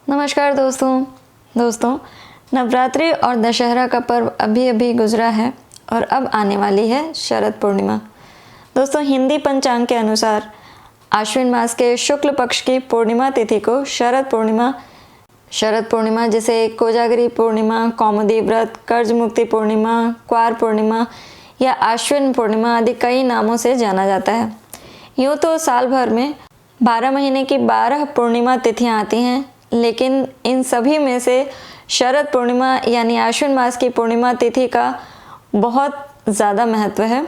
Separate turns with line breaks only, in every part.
नमस्कार दोस्तों नवरात्रि और दशहरा का पर्व अभी अभी गुजरा है और अब आने वाली है शरद पूर्णिमा। दोस्तों, हिंदी पंचांग के अनुसार आश्विन मास के शुक्ल पक्ष की पूर्णिमा तिथि को शरद पूर्णिमा जिसे कोजागरी पूर्णिमा, कौमुदी व्रत, कर्ज मुक्ति पूर्णिमा, क्वार पूर्णिमा या आश्विन पूर्णिमा आदि कई नामों से जाना जाता है। यूँ तो साल भर में 12 महीने की 12 पूर्णिमा तिथियाँ आती हैं, लेकिन इन सभी में से शरद पूर्णिमा यानी आश्विन मास की पूर्णिमा तिथि का बहुत ज़्यादा महत्व है।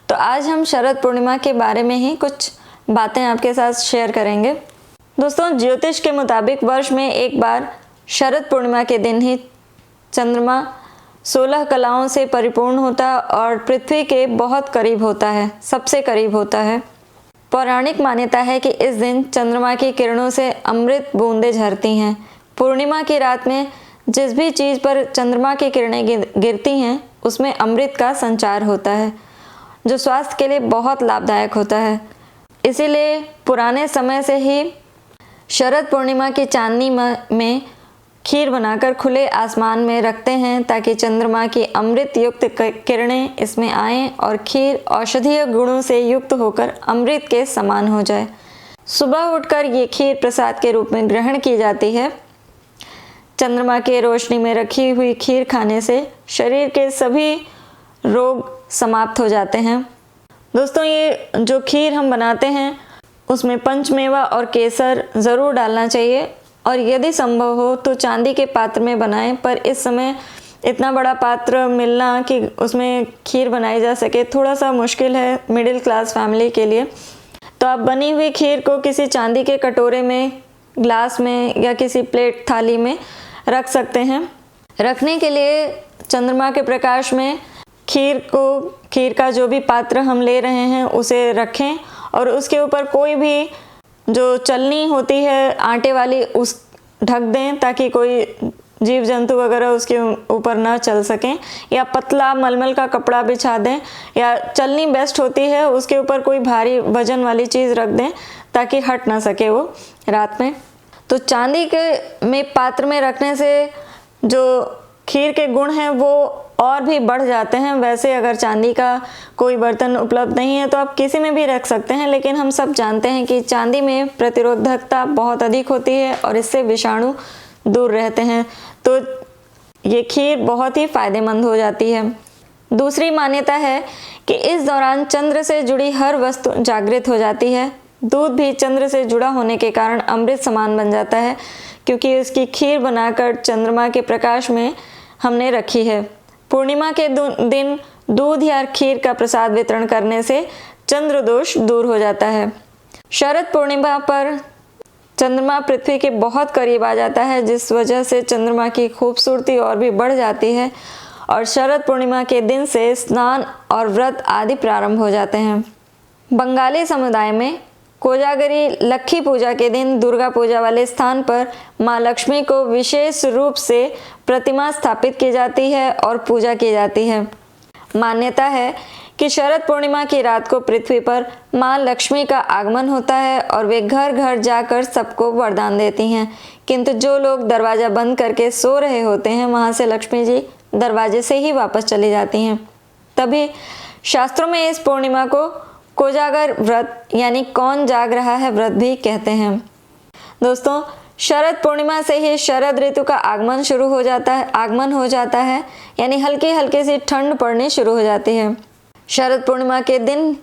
तो आज हम शरद पूर्णिमा के बारे में ही कुछ बातें आपके साथ शेयर करेंगे। दोस्तों, ज्योतिष के मुताबिक वर्ष में एक बार शरद पूर्णिमा के दिन ही चंद्रमा 16 कलाओं से परिपूर्ण होता और पृथ्वी के बहुत करीब होता है, सबसे करीब होता है। पौराणिक मान्यता है कि इस दिन चंद्रमा की किरणों से अमृत बूंदें झरती हैं। पूर्णिमा की रात में जिस भी चीज़ पर चंद्रमा की किरणें गिरती हैं उसमें अमृत का संचार होता है, जो स्वास्थ्य के लिए बहुत लाभदायक होता है। इसीलिए पुराने समय से ही शरद पूर्णिमा की चांदनी में खीर बनाकर खुले आसमान में रखते हैं ताकि चंद्रमा की अमृत युक्त किरणें इसमें आएं और खीर औषधीय गुणों से युक्त होकर अमृत के समान हो जाए। सुबह उठकर ये खीर प्रसाद के रूप में ग्रहण की जाती है। चंद्रमा के रोशनी में रखी हुई खीर खाने से शरीर के सभी रोग समाप्त हो जाते हैं। दोस्तों, ये जो खीर हम बनाते हैं उसमें पंचमेवा और केसर ज़रूर डालना चाहिए और यदि संभव हो तो चांदी के पात्र में बनाएं, पर इस समय इतना बड़ा पात्र मिलना कि उसमें खीर बनाई जा सके थोड़ा सा मुश्किल है मिडिल क्लास फैमिली के लिए। तो आप बनी हुई खीर को किसी चांदी के कटोरे में, ग्लास में या किसी प्लेट थाली में रख सकते हैं। रखने के लिए चंद्रमा के प्रकाश में खीर का जो भी पात्र हम ले रहे हैं उसे रखें और उसके ऊपर कोई भी जो चलनी होती है आटे वाली उस ढक दें ताकि कोई जीव जंतु वगैरह उसके ऊपर ना चल सकें, या पतला मलमल का कपड़ा बिछा दें, या चलनी बेस्ट होती है उसके ऊपर कोई भारी वजन वाली चीज़ रख दें ताकि हट ना सके वो रात में। तो चांदी के में पात्र में रखने से जो खीर के गुण हैं वो और भी बढ़ जाते हैं। वैसे अगर चांदी का कोई बर्तन उपलब्ध नहीं है तो आप किसी में भी रख सकते हैं, लेकिन हम सब जानते हैं कि चांदी में प्रतिरोधकता बहुत अधिक होती है और इससे विषाणु दूर रहते हैं, तो ये खीर बहुत ही फायदेमंद हो जाती है। दूसरी मान्यता है कि इस दौरान चंद्र से जुड़ी हर वस्तु जागृत हो जाती है। दूध भी चंद्र से जुड़ा होने के कारण अमृत समान बन जाता है, क्योंकि उसकी खीर बनाकर चंद्रमा के प्रकाश में हमने रखी है। पूर्णिमा के दिन दूध या खीर का प्रसाद वितरण करने से चंद्र दोष दूर हो जाता है। शरद पूर्णिमा पर चंद्रमा पृथ्वी के बहुत करीब आ जाता है, जिस वजह से चंद्रमा की खूबसूरती और भी बढ़ जाती है और शरद पूर्णिमा के दिन से स्नान और व्रत आदि प्रारंभ हो जाते हैं। बंगाली समुदाय में कोजागरी लक्खी पूजा के दिन दुर्गा पूजा वाले स्थान पर माँ लक्ष्मी को विशेष रूप से प्रतिमा स्थापित की जाती है और पूजा की जाती है। मान्यता है कि शरद पूर्णिमा की रात को पृथ्वी पर माँ लक्ष्मी का आगमन होता है और वे घर घर जाकर सबको वरदान देती हैं, किंतु जो लोग दरवाज़ा बंद करके सो रहे होते हैं वहाँ से लक्ष्मी जी दरवाजे से ही वापस चली जाती हैं। तभी शास्त्रों में इस पूर्णिमा को कोजागर व्रत यानी कौन जाग रहा है व्रत भी कहते हैं। दोस्तों, शरद पूर्णिमा से ही शरद ऋतु का आगमन हो जाता है, यानी हल्की हल्की सी ठंड पड़नी शुरू हो जाती है। शरद पूर्णिमा के दिन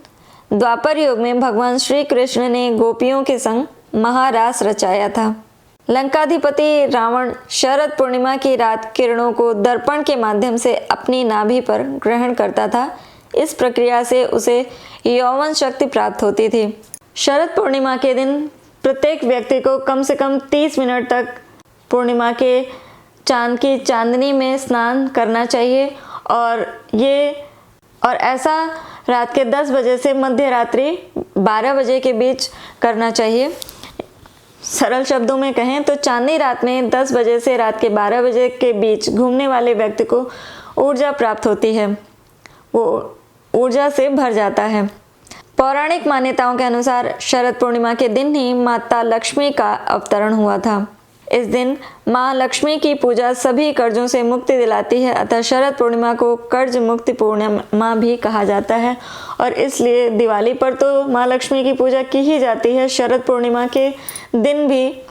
द्वापर युग में भगवान श्री कृष्ण ने गोपियों के संग महारास रचाया था। लंकाधिपति रावण शरद पूर्णिमा की रात किरणों को दर्पण के माध्यम से अपनी नाभि पर ग्रहण करता था। इस प्रक्रिया से उसे यौवन शक्ति प्राप्त होती थी। शरद पूर्णिमा के दिन प्रत्येक व्यक्ति को कम से कम 30 मिनट तक पूर्णिमा के चांद की चांदनी में स्नान करना चाहिए और ऐसा रात के 10 बजे से मध्य रात्रि 12 बजे के बीच करना चाहिए। सरल शब्दों में कहें तो चांदनी रात में 10 बजे से रात के 12 बजे के बीच घूमने वाले व्यक्ति को ऊर्जा प्राप्त होती है, वो ऊर्जा से भर जाता है। पौराणिक मान्यताओं के अनुसार शरद पूर्णिमा के दिन ही माता लक्ष्मी का अवतरण हुआ था। इस दिन माँ लक्ष्मी की पूजा सभी कर्जों से मुक्ति दिलाती है, अतः शरद पूर्णिमा को कर्ज मुक्ति पूर्णिमा भी कहा जाता है। और इसलिए दिवाली पर तो माँ लक्ष्मी की पूजा की ही जाती है, शरद पूर्णिमा के दिन भी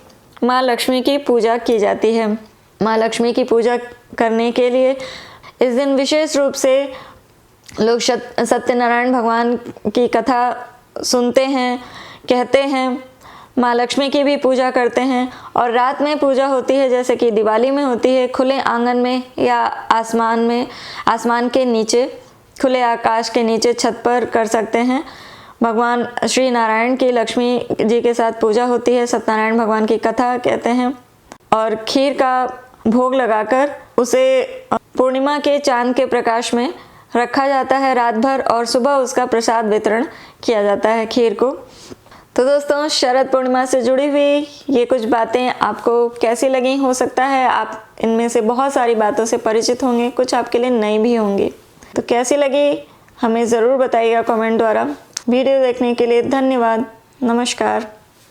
माँ लक्ष्मी की पूजा की जाती है। माँ लक्ष्मी की पूजा करने के लिए इस दिन विशेष रूप से लोग सत्यनारायण भगवान की कथा सुनते हैं, कहते हैं, माँ लक्ष्मी की भी पूजा करते हैं। और रात में पूजा होती है, जैसे कि दिवाली में होती है, खुले आंगन में या आसमान के नीचे, खुले आकाश के नीचे छत पर कर सकते हैं। भगवान श्री नारायण की लक्ष्मी जी के साथ पूजा होती है, सत्यनारायण भगवान की कथा कहते हैं और खीर का भोग लगाकर उसे पूर्णिमा के चांद के प्रकाश में रखा जाता है रात भर और सुबह उसका प्रसाद वितरण किया जाता है, खीर को। तो दोस्तों, शरद पूर्णिमा से जुड़ी हुई ये कुछ बातें आपको कैसी लगी? हो सकता है आप इनमें से बहुत सारी बातों से परिचित होंगे, कुछ आपके लिए नई भी होंगी। तो कैसी लगी हमें ज़रूर बताइएगा कमेंट द्वारा। वीडियो देखने के लिए धन्यवाद। नमस्कार।